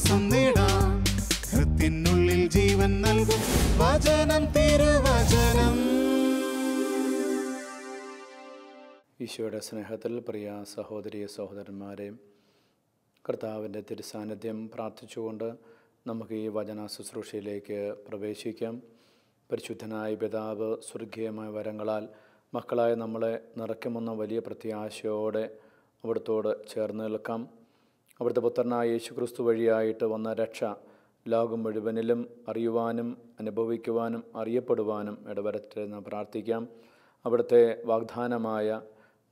ആശ്വാസം നേടാം. ഹൃത്തിനുള്ളിൽ ജീവൻ നൽകും വചനം, തിരുവചനം. ഈശോയുടെ സ്നേഹത്തിൽ പ്രിയ സഹോദരി സഹോദരന്മാരെ, കർത്താവിൻ്റെ തിരുസാന്നിധ്യം പ്രാർത്ഥിച്ചുകൊണ്ട് നമുക്ക് ഈ വചന ശുശ്രൂഷയിലേക്ക് പ്രവേശിക്കാം. പരിശുദ്ധനായ പിതാവ് സ്വർഗീയമായ വരങ്ങളാൽ മക്കളായ നമ്മളെ നിറയ്ക്കുമെന്ന വലിയ പ്രത്യാശയോടെ അവിടുത്തോട് ചേർന്ന് നിൽക്കാം. അവിടുത്തെ പുത്രനായ യേശു ക്രിസ്തു വഴിയായിട്ട് വന്ന രക്ഷ ലോകം മുഴുവനിലും അറിയുവാനും അനുഭവിക്കുവാനും അറിയപ്പെടുവാനും ഇടവരട്ടെന്ന് പ്രാർത്ഥിക്കാം. അവിടുത്തെ വാഗ്ദാനമായ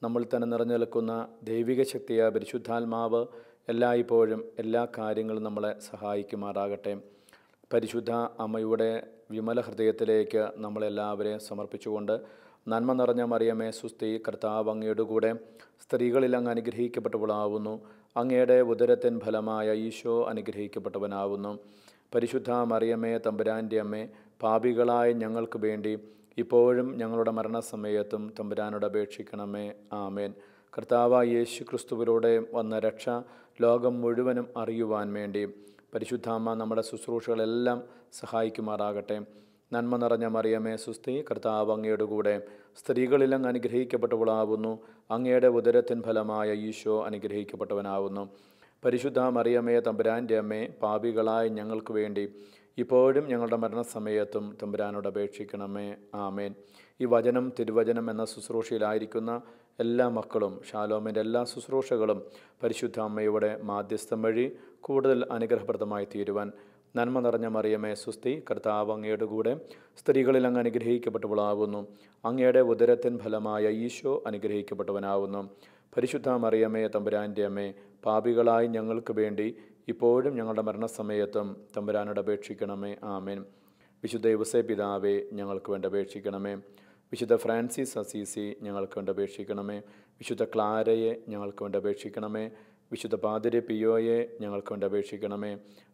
നമ്മൾ തന്നെ നിറഞ്ഞു നിൽക്കുന്ന ദൈവിക ശക്തിയായ പരിശുദ്ധാത്മാവ് എല്ലായ്പ്പോഴും എല്ലാ കാര്യങ്ങളും നമ്മളെ സഹായിക്കുമാറാകട്ടെ. പരിശുദ്ധ അമ്മയുടെ വിമല ഹൃദയത്തിലേക്ക് നമ്മളെല്ലാവരെയും സമർപ്പിച്ചുകൊണ്ട്, നന്മ നിറഞ്ഞ മറിയമേ സുസ്തി, കർത്താവ് അങ്ങയുടെ കൂടെ സ്ത്രീകളിൽ അങ്ങ് അനുഗ്രഹിക്കപ്പെട്ടവളാവുന്നു. അങ്ങയുടെ ഉദരത്തിൻ ഫലമായ ഈശോ അനുഗ്രഹിക്കപ്പെട്ടവനാവുന്നു. പരിശുദ്ധ മറിയമേ തമ്പുരാൻ്റെ അമ്മേ, പാപികളായ ഞങ്ങൾക്ക് വേണ്ടി ഇപ്പോഴും ഞങ്ങളുടെ മരണസമയത്തും തമ്പുരാനോട് അപേക്ഷിക്കണമേ. ആമേൻ. കർത്താവായ യേശു ക്രിസ്തുവിലൂടെ വന്ന രക്ഷ ലോകം മുഴുവനും അറിയുവാൻ വേണ്ടി പരിശുദ്ധാമ്മ നമ്മുടെ ശുശ്രൂഷകളെല്ലാം സഹായിക്കുമാറാകട്ടെ. നന്മ നിറഞ്ഞ മറിയമേ സുസ്തി, കർത്താവ് അങ്ങയുടെ കൂടെ സ്ത്രീകളിൽ അങ്ങ് അനുഗ്രഹിക്കപ്പെട്ടവളാവുന്നു. അങ്ങയുടെ ഉദരത്തിൻ ഫലമായ ഈശോ അനുഗ്രഹിക്കപ്പെട്ടവനാവുന്നു. പരിശുദ്ധ മറിയമേ തമ്പുരാൻ്റെ അമ്മേ, പാപികളായ ഞങ്ങൾക്ക് വേണ്ടി ഇപ്പോഴും ഞങ്ങളുടെ മരണസമയത്തും തമ്പുരാനോട് അപേക്ഷിക്കണമേ. ആമേൻ. ഈ വചനം തിരുവചനം എന്ന ശുശ്രൂഷയിലായിരിക്കുന്ന എല്ലാ മക്കളും ഷാലോമിൻ്റെ എല്ലാ ശുശ്രൂഷകളും പരിശുദ്ധ അമ്മയുടെ മാധ്യസ്ഥം വഴി കൂടുതൽ അനുഗ്രഹപ്രദമായി തീരുവാൻ, നന്മ നിറഞ്ഞ മറിയമേ സുസ്തി, കർത്താവ് അങ്ങയുടെ കൂടെ സ്ത്രീകളിൽ അങ്ങ് അനുഗ്രഹിക്കപ്പെട്ടവളാവുന്നു. അങ്ങയുടെ ഉദരത്തിൻ ഫലമായ ഈശോ അനുഗ്രഹിക്കപ്പെട്ടവനാവുന്നു. പരിശുദ്ധ മറിയമേ തമ്പുരാൻ്റെ അമ്മേ, പാപികളായി ഞങ്ങൾക്ക് വേണ്ടി ഇപ്പോഴും ഞങ്ങളുടെ മരണസമയത്തും തമ്പുരാനോട് അപേക്ഷിക്കണമേ. ആമേൻ. വിശുദ്ധ യൗസേ പിതാവേ, ഞങ്ങൾക്ക് വേണ്ടി അപേക്ഷിക്കണമേ. വിശുദ്ധ ഫ്രാൻസിസ് അസീസി, ഞങ്ങൾക്ക് വേണ്ടി അപേക്ഷിക്കണമേ. വിശുദ്ധ ക്ലാരയെ, ഞങ്ങൾക്ക് വേണ്ടി അപേക്ഷിക്കണമേ. വിശുദ്ധ പാതിരി പിയോയെ, ഞങ്ങൾക്ക് വേണ്ടി അപേക്ഷിക്കണമേ.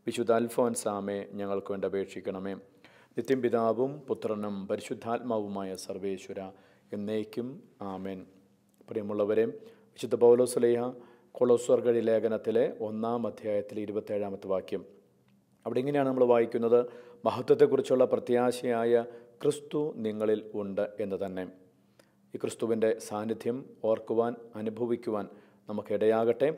വിശുദ്ധ അൽഫോൻസാമെ, ഞങ്ങൾക്ക് വേണ്ടി അപേക്ഷിക്കണമേ. നിത്യം പിതാവും പുത്രനും പരിശുദ്ധാത്മാവുമായ സർവേശ്വര എന്നേക്കും ആമേൻ. പ്രിയമുള്ളവരെ, വിശുദ്ധ പൗലോസ്ലീഹ കൊളോസ്യർഗഴി ലേഖനത്തിലെ 1-ാം അധ്യായത്തിലെ 27-ാമത്തെ വാക്യം, അവിടെ ഇങ്ങനെയാണ് നമ്മൾ വായിക്കുന്നത്: മഹത്വത്തെക്കുറിച്ചുള്ള പ്രത്യാശയായ ക്രിസ്തു നിങ്ങളിൽ ഉണ്ട് എന്ന് തന്നെ. ഈ ക്രിസ്തുവിൻ്റെ സാന്നിധ്യം ഓർക്കുവാൻ, അനുഭവിക്കുവാൻ നമുക്കിടയാകട്ടെ.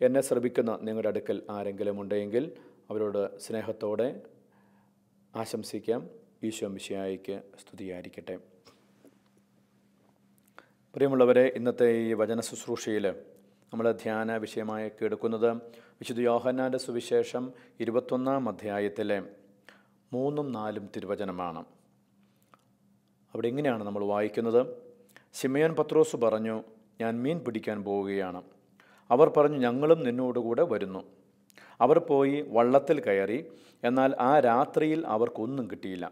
എന്നെ ശ്രമിക്കുന്ന നിങ്ങളുടെ അടുക്കൽ ആരെങ്കിലും ഉണ്ടെങ്കിൽ അവരോട് സ്നേഹത്തോടെ ആശംസിക്കാം. ഈശോ മിശിഹായിക്ക് സ്തുതിയായിരിക്കട്ടെ. പ്രിയമുള്ളവരെ, ഇന്നത്തെ ഈ വചന ശുശ്രൂഷയിൽ നമ്മൾ ധ്യാന വിഷയമായി എടുക്കുന്നത് വിശുദ്ധ യോഹന്നാൻ്റെ സുവിശേഷം 21-ാം അധ്യായത്തിലെ 3-4 തിരുവചനമാണ്. അവിടെ ഇങ്ങനെയാണ് നമ്മൾ വായിക്കുന്നത്: ശിമയോൻ പത്രോസ് പറഞ്ഞു, ഞാൻ മീൻ പിടിക്കാൻ പോവുകയാണ്. അവർ പറഞ്ഞു, ഞങ്ങളും നിന്നോടുകൂടെ വരുന്നു. അവർ പോയി വള്ളത്തിൽ കയറി. എന്നാൽ ആ രാത്രിയിൽ അവർക്കൊന്നും കിട്ടിയില്ല.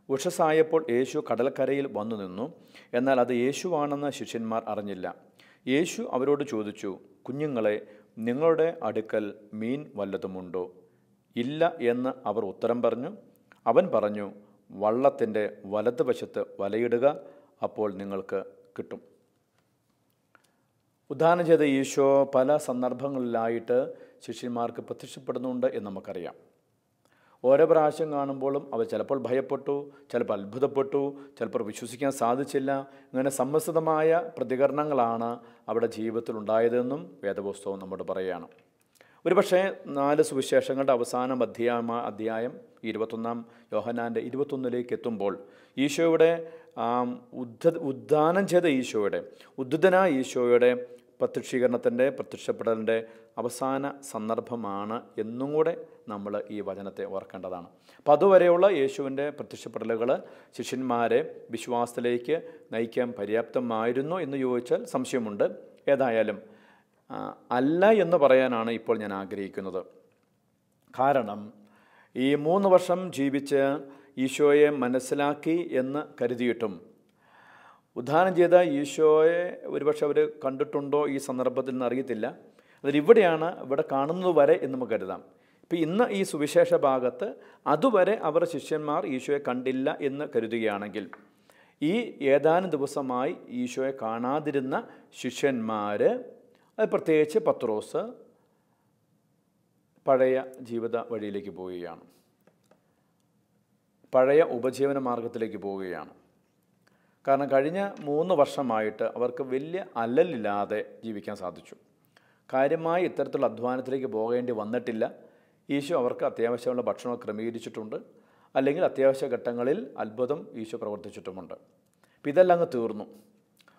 ഉഷസ്സായപ്പോൾ യേശു കടൽക്കരയിൽ വന്നു നിന്നു. എന്നാൽ അത് യേശുവാണെന്ന് ശിഷ്യന്മാർ അറിഞ്ഞില്ല. യേശു അവരോട് ചോദിച്ചു, കുഞ്ഞുങ്ങളെ, നിങ്ങളുടെ അടുക്കൽ മീൻ വല്ലതുമുണ്ടോ? ഇല്ല എന്ന് അവർ ഉത്തരം പറഞ്ഞു. അവൻ പറഞ്ഞു, വള്ളത്തിൻ്റെ വലതുവശത്ത് വലയിടുക, അപ്പോൾ നിങ്ങൾക്ക് കിട്ടും. ഉദ്ധാനം ചെയ്ത ഈശോ പല സന്ദർഭങ്ങളിലായിട്ട് ശിഷ്യന്മാർക്ക് പ്രത്യക്ഷപ്പെടുന്നുണ്ട് എന്ന് നമുക്കറിയാം. ഓരോ പ്രാവശ്യം കാണുമ്പോഴും അവർ ചിലപ്പോൾ ഭയപ്പെട്ടു, ചിലപ്പോൾ അത്ഭുതപ്പെട്ടു, ചിലപ്പോൾ വിശ്വസിക്കാൻ സാധിച്ചില്ല. ഇങ്ങനെ സമ്മിശ്രിതമായ പ്രതികരണങ്ങളാണ് അവരുടെ ജീവിതത്തിൽ ഉണ്ടായതെന്നും വേദപുസ്തകം നമ്മോട് പറയുകയാണ്. ഒരുപക്ഷെ 4 സുവിശേഷങ്ങളുടെ അവസാനം അധ്യായം 21-ാം യോഹന്നാൻ്റെ 21-ലേക്ക് എത്തുമ്പോൾ ഈശോയുടെ ഉദ്ധാനം ചെയ്ത ഈശോയുടെ, ഉദ്ധിതനായ ഈശോയുടെ പ്രത്യക്ഷപ്പെടലിൻ്റെ അവസാന സന്ദർഭമാണ് എന്നും കൂടെ നമ്മൾ ഈ വചനത്തെ ഓർക്കേണ്ടതാണ്. അപ്പം അതുവരെയുള്ള യേശുവിൻ്റെ പ്രത്യക്ഷപ്പെടലുകൾ ശിഷ്യന്മാരെ വിശ്വാസത്തിലേക്ക് നയിക്കാൻ പര്യാപ്തമായിരുന്നു എന്ന് ചോദിച്ചാൽ സംശയമുണ്ട്. ഏതായാലും അല്ല എന്ന് പറയാനാണ് ഇപ്പോൾ ഞാൻ ആഗ്രഹിക്കുന്നത്. കാരണം ഈ 3 വർഷം ജീവിച്ച് ഈശോയെ മനസ്സിലാക്കി എന്ന് കരുതിയിട്ടും ഉദ്ധാനം ചെയ്ത ഈശോയെ ഒരുപക്ഷെ അവർ കണ്ടിട്ടുണ്ടോ ഈ സന്ദർഭത്തിൽ നിന്ന് അറിയത്തില്ല. അതിലിവിടെയാണ് ഇവിടെ കാണുന്നത് വരെ എന്ന് നമുക്ക് കരുതാം. ഇപ്പം ഇന്ന് ഈ സുവിശേഷ ഭാഗത്ത് അതുവരെ അവർ ശിഷ്യന്മാർ ഈശോയെ കണ്ടില്ല എന്ന് കരുതുകയാണെങ്കിൽ, ഈ ഏതാനും ദിവസമായി ഈശോയെ കാണാതിരുന്ന ശിഷ്യന്മാർ, അത് പ്രത്യേകിച്ച് പത്രോസ്, പഴയ ജീവിത വഴിയിലേക്ക് പോവുകയാണ്, പഴയ ഉപജീവന മാർഗത്തിലേക്ക് പോവുകയാണ്. കാരണം കഴിഞ്ഞ 3 വർഷമായിട്ട് അവർക്ക് വലിയ അല്ലലില്ലാതെ ജീവിക്കാൻ സാധിച്ചു. കാര്യമായി ഇത്തരത്തിലുള്ള അധ്വാനത്തിലേക്ക് പോകേണ്ടി വന്നിട്ടില്ല. ഈശോ അവർക്ക് അത്യാവശ്യമുള്ള ഭക്ഷണം ക്രമീകരിച്ചിട്ടുണ്ട്, അല്ലെങ്കിൽ അത്യാവശ്യ ഘട്ടങ്ങളിൽ അത്ഭുതം ഈശോ പ്രവർത്തിച്ചിട്ടുമുണ്ട്. അപ്പം ഇതെല്ലാം അങ്ങ് തീർന്നു.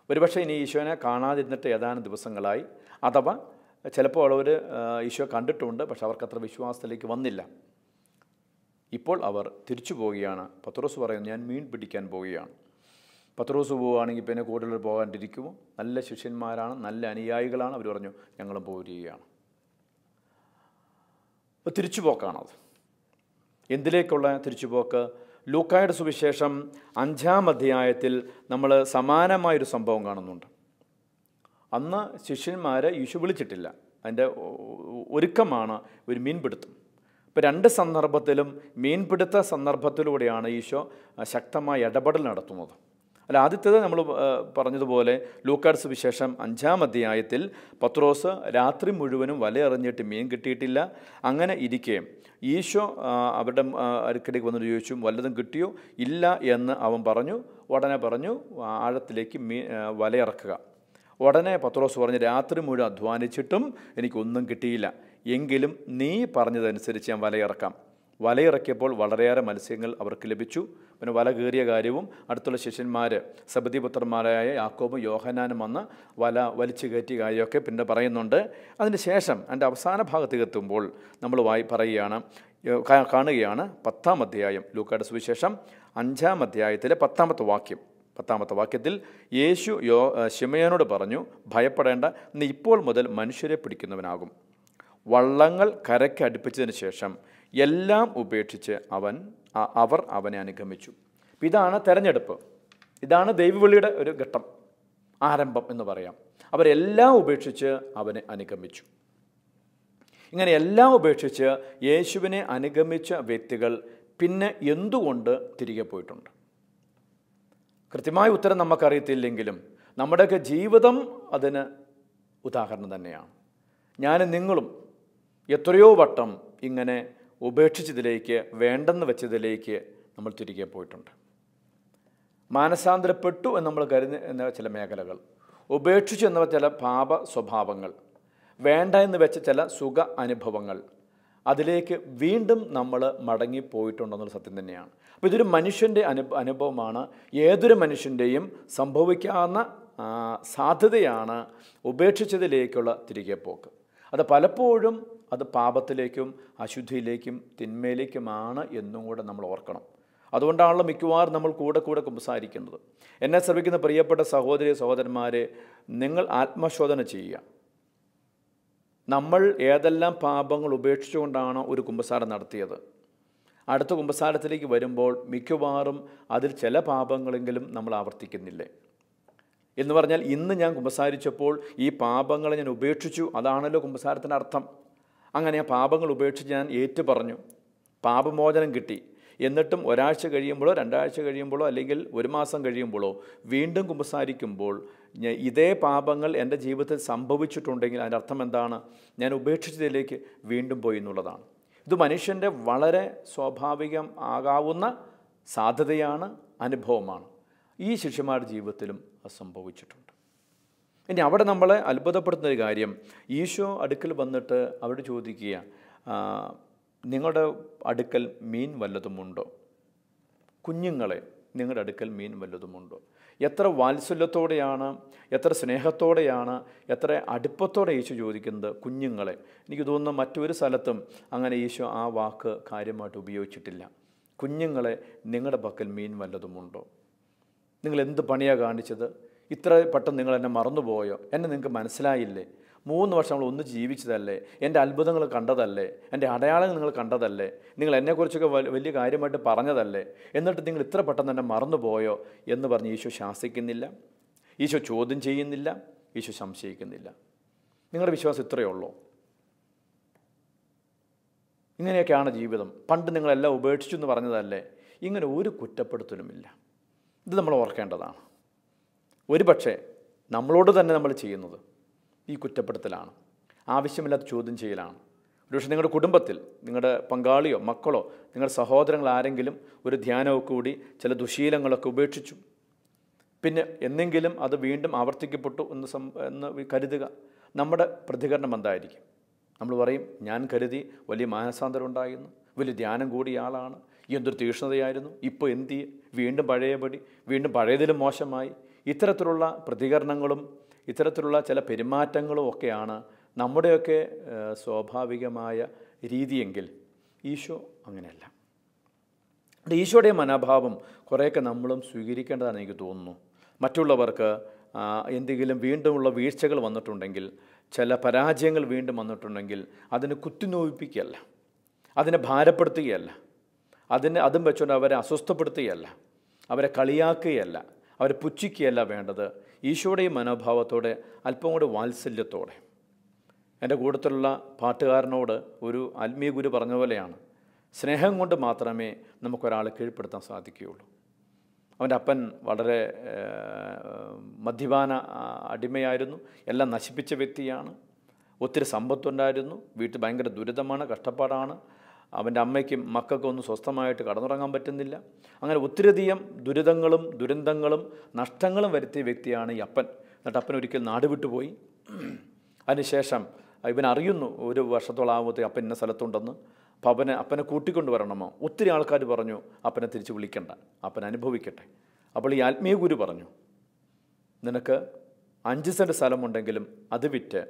ഒരുപക്ഷെ ഇനി ഈശോനെ കാണാതിരുന്നിട്ട് ഏതാനും ദിവസങ്ങളായി, അഥവാ ചിലപ്പോൾ അവർ ഈശോ കണ്ടിട്ടുണ്ട്, പക്ഷെ അവർക്കത്ര വിശ്വാസത്തിലേക്ക് വന്നില്ല. ഇപ്പോൾ അവർ തിരിച്ചു പോവുകയാണ്. പത്രോസ് പറയുന്നു, ഞാൻ മീൻ പിടിക്കാൻ പോവുകയാണ്. പത്രോസ് പോവുകയാണെങ്കിൽ പിന്നെ കൂടുതൽ പോകാണ്ടിരിക്കുമോ? നല്ല ശിഷ്യന്മാരാണ്, നല്ല അനുയായികളാണ്. അവർ പറഞ്ഞു, ഞങ്ങളും പോരുകയാണ്. തിരിച്ചു പോക്കാണത്. എന്തിലേക്കുള്ള തിരിച്ചുപോക്ക്? ലൂക്കായുടെ സുവിശേഷം 5-ാം അധ്യായത്തിൽ നമ്മൾ സമാനമായൊരു സംഭവം കാണുന്നുണ്ട്. അന്ന് ശിഷ്യന്മാരെ ഈശോ വിളിച്ചിട്ടില്ല. അതിൻ്റെ ഒരുക്കമാണ് ഒരു മീൻപിടുത്തം. ഇപ്പോൾ 2 സന്ദർഭത്തിലും മീൻപിടുത്ത സന്ദർഭത്തിലൂടെയാണ് ഈശോ ശക്തമായ ഇടപെടൽ നടത്തുന്നത്. അല്ല, ആദ്യത്തേത് നമ്മൾ പറഞ്ഞതുപോലെ ലൂക്കായുടെ സുവിശേഷം 5-ാം അധ്യായത്തിൽ പത്രോസ് രാത്രി മുഴുവനും വലയെറിഞ്ഞിട്ട് മീൻ കിട്ടിയിട്ടില്ല. അങ്ങനെ ഇരിക്കെ ഈശോ അവരുടെ അടുക്കലേക്ക് വന്നിട്ട് ചോദിച്ചു, വല്ലതും കിട്ടിയോ? ഇല്ല എന്ന് അവൻ പറഞ്ഞു. ഉടനെ പറഞ്ഞു, ആഴത്തിലേക്ക് വലയിറക്കുക. ഉടനെ പത്രോസ് പറഞ്ഞു, രാത്രി മുഴുവൻ അധ്വാനിച്ചിട്ടും എനിക്കൊന്നും കിട്ടിയില്ല, എങ്കിലും നീ പറഞ്ഞതനുസരിച്ച് ഞാൻ വലയിറക്കാം. വലയിറക്കിയപ്പോൾ വളരെയേറെ മത്സ്യങ്ങൾ അവർക്ക് ലഭിച്ചു. പിന്നെ വല കീറിയ കാര്യവും അടുത്തുള്ള ശിഷ്യന്മാർ സെബെദീപുത്രന്മാരായ യാക്കോബും യോഹന്നാനും വന്ന് വല വലിച്ചു കയറ്റിയ കാര്യമൊക്കെ പിന്നെ പറയുന്നുണ്ട്. അതിന് ശേഷം അതിൻ്റെ അവസാന ഭാഗത്തേക്ക് എത്തുമ്പോൾ നമ്മൾ കാണുകയാണ് 10-ാം അധ്യായം, ലൂക്കായുടെ സുവിശേഷം 5-ാം അധ്യായത്തിലെ 10-ാമത്തെ വാക്യം. 10-ാമത്തെ വാക്യത്തിൽ യേശു ശിമയോനോട് പറഞ്ഞു, ഭയപ്പെടേണ്ട, നീ ഇപ്പോൾ മുതൽ മനുഷ്യരെ പിടിക്കുന്നവനാകും. വള്ളങ്ങൾ കരയ്ക്ക് അടുപ്പിച്ചതിന് ശേഷം എല്ലാം ഉപേക്ഷിച്ച് അവർ അവനെ അനുഗമിച്ചു. ഇതാണ് തെരഞ്ഞെടുപ്പ്, ഇതാണ് ദൈവവിളിയുടെ ഒരു ഘട്ടം, ആരംഭം എന്ന് പറയാം. അവരെല്ലാം ഉപേക്ഷിച്ച് അവനെ അനുഗമിച്ചു. ഇങ്ങനെ എല്ലാം ഉപേക്ഷിച്ച് യേശുവിനെ അനുഗമിച്ച വ്യക്തികൾ പിന്നെ എന്തുകൊണ്ട് തിരികെ പോയിട്ടുണ്ട്? കൃത്യമായ ഉത്തരം നമുക്കറിയത്തില്ലെങ്കിലും നമ്മുടെയൊക്കെ ജീവിതം അതിന് ഉദാഹരണം തന്നെയാണ്. ഞാനും നിങ്ങളും എത്രയോ വട്ടം ഇങ്ങനെ ഉപേക്ഷിച്ചതിലേക്ക്, വേണ്ടെന്ന് വെച്ചതിലേക്ക് നമ്മൾ തിരികെ പോയിട്ടുണ്ട്. മാനസാന്തരപ്പെട്ടു എന്ന് നമ്മൾ കരുതുന്ന ചില മേഖലകൾ, ഉപേക്ഷിച്ചു എന്ന ചില പാപ സ്വഭാവങ്ങൾ, വേണ്ട എന്ന് വെച്ച ചില സുഖ അനുഭവങ്ങൾ, അതിലേക്ക് വീണ്ടും നമ്മൾ മടങ്ങിപ്പോയിട്ടുണ്ടെന്നുള്ള സത്യം തന്നെയാണ്. അപ്പോൾ ഇതൊരു മനുഷ്യൻ്റെ അനുഭവമാണ്. ഏതൊരു മനുഷ്യൻ്റെയും സംഭവിക്കാവുന്ന സാധ്യതയാണ് ഉപേക്ഷിച്ചതിലേക്കുള്ള തിരികെ പോക്ക്. അത് പലപ്പോഴും അത് പാപത്തിലേക്കും അശുദ്ധിയിലേക്കും തിന്മയിലേക്കുമാണ് എന്നും കൂടെ നമ്മൾ ഓർക്കണം. അതുകൊണ്ടാണല്ലോ മിക്കവാറും നമ്മൾ കൂടെ കുമ്പസാരിക്കുന്നത്. എന്നെ ശ്രമിക്കുന്ന പ്രിയപ്പെട്ട സഹോദരി സഹോദരന്മാരെ, നിങ്ങൾ ആത്മശോധന ചെയ്യുക. നമ്മൾ ഏതെല്ലാം പാപങ്ങൾ ഉപേക്ഷിച്ചുകൊണ്ടാണ് ഒരു കുമ്പസാരം നടത്തിയത്? അടുത്ത കുമ്പസാരത്തിലേക്ക് വരുമ്പോൾ മിക്കവാറും അതിൽ ചില പാപങ്ങളെങ്കിലും നമ്മൾ ആവർത്തിക്കുന്നില്ലേ? എന്ന് പറഞ്ഞാൽ ഇന്ന് ഞാൻ കുമ്പസാരിച്ചപ്പോൾ ഈ പാപങ്ങളെ ഞാൻ ഉപേക്ഷിച്ചു, അതാണല്ലോ കുമ്പസാരത്തിൻ്റെ അർത്ഥം. അങ്ങനെ ആ പാപങ്ങൾ ഉപേക്ഷിച്ച് ഞാൻ ഏറ്റുപറഞ്ഞു, പാപമോചനം കിട്ടി. എന്നിട്ടും ഒരാഴ്ച കഴിയുമ്പോഴോ 2 ആഴ്ച കഴിയുമ്പോഴോ അല്ലെങ്കിൽ 1 മാസം കഴിയുമ്പോഴോ വീണ്ടും കുമ്പസാരിക്കുമ്പോൾ ഇതേ പാപങ്ങൾ എൻ്റെ ജീവിതത്തിൽ സംഭവിച്ചിട്ടുണ്ടെങ്കിൽ അതിൻ്റെ അർത്ഥം എന്താണ്? ഞാൻ ഉപേക്ഷിച്ചതിലേക്ക് വീണ്ടും പോയി എന്നുള്ളതാണ്. ഇത് മനുഷ്യൻ്റെ വളരെ സ്വാഭാവികം ആകാവുന്ന സാധ്യതയാണ്, അനുഭവമാണ്. ഈ ശിഷ്യന്മാരുടെ ജീവിതത്തിലും അത് സംഭവിച്ചിട്ടുണ്ട്. ഇനി അവിടെ നമ്മളെ അത്ഭുതപ്പെടുത്തുന്നൊരു കാര്യം, ഈശോ അടുക്കൽ വന്നിട്ട് അവരോട് ചോദിക്കുക, നിങ്ങളുടെ അടുക്കൽ മീൻ വല്ലതുമുണ്ടോ? കുഞ്ഞുങ്ങളെ, നിങ്ങളുടെ അടുക്കൽ മീൻ വല്ലതുമുണ്ടോ? എത്ര വാത്സല്യത്തോടെയാണ്, എത്ര സ്നേഹത്തോടെയാണ്, എത്ര അടുപ്പത്തോടെ ഈശോ ചോദിക്കുന്നത്, കുഞ്ഞുങ്ങളെ. എനിക്ക് തോന്നുന്നു മറ്റൊരു സ്ഥലത്തും അങ്ങനെ ഈശോ ആ വാക്ക് കാര്യമായിട്ട് ഉപയോഗിച്ചിട്ടില്ല. കുഞ്ഞുങ്ങളെ, നിങ്ങളുടെ പക്കൽ മീൻ വല്ലതുമുണ്ടോ? നിങ്ങൾ എന്ത് പണിയാണ് കാണിച്ചത്? ഇത്ര പെട്ടെന്ന് നിങ്ങൾ എന്നെ മറന്നുപോയോ? എന്നെ നിങ്ങൾക്ക് മനസ്സിലായില്ലേ? 3 വർഷം നമ്മൾ ഒന്ന് ജീവിച്ചതല്ലേ? എൻ്റെ അത്ഭുതങ്ങൾ കണ്ടതല്ലേ? എൻ്റെ അടയാളങ്ങൾ നിങ്ങൾ കണ്ടതല്ലേ? നിങ്ങൾ എന്നെക്കുറിച്ചൊക്കെ വലിയ കാര്യമായിട്ട് പറഞ്ഞതല്ലേ? എന്നിട്ട് നിങ്ങൾ ഇത്ര പെട്ടെന്ന് എന്നെ മറന്നുപോയോ എന്ന് പറഞ്ഞ് ഈശോ ശാസിക്കുന്നില്ല, ഈശോ ചോദ്യം ചെയ്യുന്നില്ല, ഈശോ സംശയിക്കുന്നില്ല. നിങ്ങളുടെ വിശ്വാസം ഇത്രയേ ഉള്ളൂ? ഇങ്ങനെയൊക്കെയാണ് ജീവിതം. പണ്ട് നിങ്ങളെല്ലാം ഉപേക്ഷിച്ചു എന്ന് പറഞ്ഞതല്ലേ? ഇങ്ങനെ ഒരു കുറ്റപ്പെടുത്തലുമില്ല. ഇത് നമ്മൾ ഓർക്കേണ്ടതാണ്. ഒരുപക്ഷെ നമ്മളോട് തന്നെ നമ്മൾ ചെയ്യുന്നത് ഈ കുറ്റപ്പെടുത്തലാണ്, ആവശ്യമില്ലാത്ത ചോദ്യം ചെയ്യലാണ്. ഒരുപക്ഷെ നിങ്ങളുടെ കുടുംബത്തിൽ നിങ്ങളുടെ പങ്കാളിയോ മക്കളോ നിങ്ങളുടെ സഹോദരങ്ങൾ ആരെങ്കിലും ഒരു ധ്യാനമൊക്കെ കൂടി ചില ദുശീലങ്ങളൊക്കെ ഉപേക്ഷിച്ചു, പിന്നെ എന്നെങ്കിലും അത് വീണ്ടും ആവർത്തിക്കപ്പെട്ടു എന്ന് കരുതുക. നമ്മുടെ പ്രതികരണം എന്തായിരിക്കും? നമ്മൾ പറയും, ഞാൻ കരുതി വലിയ മാനസാന്തരം ഉണ്ടായിരുന്നു, വലിയ ധ്യാനം കൂടിയ ആളാണ്, എന്തൊരു തീക്ഷ്ണതയായിരുന്നു, ഇപ്പോൾ എന്ത് വീണ്ടും പഴയപടി, വീണ്ടും പഴയതിലും മോശമായി. ഇത്തരത്തിലുള്ള പ്രതികരണങ്ങളും ഇത്തരത്തിലുള്ള ചില പെരുമാറ്റങ്ങളും ഒക്കെയാണ് നമ്മുടെയൊക്കെ സ്വാഭാവികമായ രീതിയെങ്കിൽ ഈശോ അങ്ങനെയല്ല. ഈശോയുടെ മനോഭാവം കുറേയൊക്കെ നമ്മളും സ്വീകരിക്കേണ്ടതാണെന്ന് എനിക്ക് തോന്നുന്നു. മറ്റുള്ളവർക്ക് എന്തെങ്കിലും വീണ്ടുമുള്ള വീഴ്ചകൾ വന്നിട്ടുണ്ടെങ്കിൽ, ചില പരാജയങ്ങൾ വീണ്ടും വന്നിട്ടുണ്ടെങ്കിൽ അതിനെ കുത്തിനോവിപ്പിക്കുകയല്ല, അതിനെ ഭാരപ്പെടുത്തുകയല്ല, അതും വെച്ചുകൊണ്ട് അവരെ അസ്വസ്ഥപ്പെടുത്തുകയല്ല, അവരെ കളിയാക്കുകയല്ല, അവരെ പുച്ഛിക്കുകയല്ല വേണ്ടത്. ഈശോയുടെ ഈ മനോഭാവത്തോടെ അല്പം കൂടെ വാത്സല്യത്തോടെ. എൻ്റെ കൂട്ടത്തിലുള്ള പാട്ടുകാരനോട് ഒരു ആത്മീയ ഗുരു പറഞ്ഞ പോലെയാണ്, സ്നേഹം കൊണ്ട് മാത്രമേ നമുക്കൊരാളെ കീഴ്പ്പെടുത്താൻ സാധിക്കുകയുള്ളൂ. അവൻ്റെ അപ്പൻ വളരെ മദ്യപാന അടിമയായിരുന്നു, എല്ലാം നശിപ്പിച്ച വ്യക്തിയാണ്, ഒത്തിരി സമ്പത്തുണ്ടായിരുന്നു, വീട്ടിൽ ഭയങ്കര ദുരിതമാണ്, കഷ്ടപ്പാടാണ്, അവൻ്റെ അമ്മയ്ക്കും മക്കൾക്കും ഒന്നും സ്വസ്ഥമായിട്ട് കടന്നുറങ്ങാൻ പറ്റുന്നില്ല. അങ്ങനെ ഒത്തിരിയധികം ദുരിതങ്ങളും ദുരന്തങ്ങളും നഷ്ടങ്ങളും വരുത്തിയ വ്യക്തിയാണ് ഈ അപ്പൻ. എന്നിട്ട് അപ്പൻ ഒരിക്കൽ നാട് വിട്ടുപോയി. അതിനുശേഷം ഇവൻ അറിയുന്നു ഒരു വർഷത്തോളം ആകുമ്പോഴത്തേക്ക് അപ്പൻ ഇന്ന സ്ഥലത്തുണ്ടെന്ന്. അപ്പോൾ അപ്പനെ കൂട്ടിക്കൊണ്ട് വരണമോ? ഒത്തിരി ആൾക്കാർ പറഞ്ഞു അപ്പനെ തിരിച്ച് വിളിക്കണ്ട, അപ്പൻ അനുഭവിക്കട്ടെ. അപ്പോൾ ഈ ആത്മീയ ഗുരു പറഞ്ഞു, നിനക്ക് 5 സെൻറ്റ് സ്ഥലമുണ്ടെങ്കിലും അത് വിറ്റ്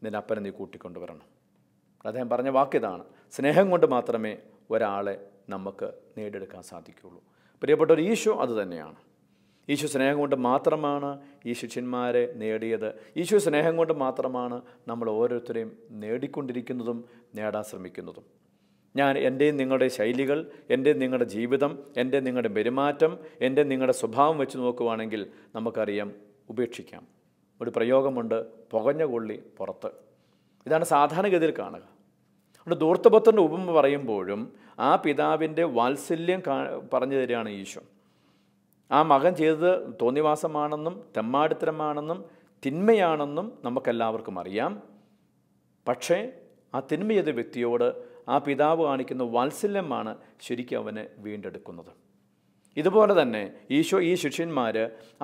നിന്റെ അപ്പനെ നീ കൂട്ടിക്കൊണ്ട് വരണം. അദ്ദേഹം പറഞ്ഞ വാക്കിതാണ്, സ്നേഹം കൊണ്ട് മാത്രമേ ഒരാളെ നമുക്ക് നേടിയെടുക്കാൻ സാധിക്കുകയുള്ളൂ. പ്രിയപ്പെട്ട ഒരു ഈശോ അത് തന്നെയാണ്. ഈശോ സ്നേഹം കൊണ്ട് മാത്രമാണ് ഈ ശിഷ്യന്മാരെ നേടിയത്. ഈശോ സ്നേഹം കൊണ്ട് മാത്രമാണ് നമ്മൾ ഓരോരുത്തരെയും നേടിക്കൊണ്ടിരിക്കുന്നതും നേടാൻ ശ്രമിക്കുന്നതും. എൻ്റെയും നിങ്ങളുടെ ശൈലികൾ, എൻ്റെ നിങ്ങളുടെ ജീവിതം, എൻ്റെ നിങ്ങളുടെ പെരുമാറ്റം, എൻ്റെ നിങ്ങളുടെ സ്വഭാവം വെച്ച് നോക്കുവാണെങ്കിൽ നമുക്കറിയാം, ഉപേക്ഷിക്കാം. ഒരു പ്രയോഗമുണ്ട്, പുകഞ്ഞ കൊള്ളി പുറത്ത്. ഇതാണ് സാധാരണഗതിയിൽ കാണുക. അതുകൊണ്ട് ധൂർത്തപുത്രൻ്റെ ഉപമ പറയുമ്പോഴും ആ പിതാവിൻ്റെ വാത്സല്യം പറഞ്ഞു തരികയാണ് ഈശോ. ആ മകൻ ചെയ്തത് തോന്നിവാസമാണെന്നും തെമ്മാടിത്തരമാണെന്നും തിന്മയാണെന്നും നമുക്കെല്ലാവർക്കും അറിയാം. പക്ഷേ ആ തിന്മ ചെയ്ത വ്യക്തിയോട് ആ പിതാവ് കാണിക്കുന്ന വാത്സല്യമാണ് ശരിക്കും അവനെ വീണ്ടെടുക്കുന്നത്. ഇതുപോലെ തന്നെ ഈശോ ഈ ശിഷ്യന്മാർ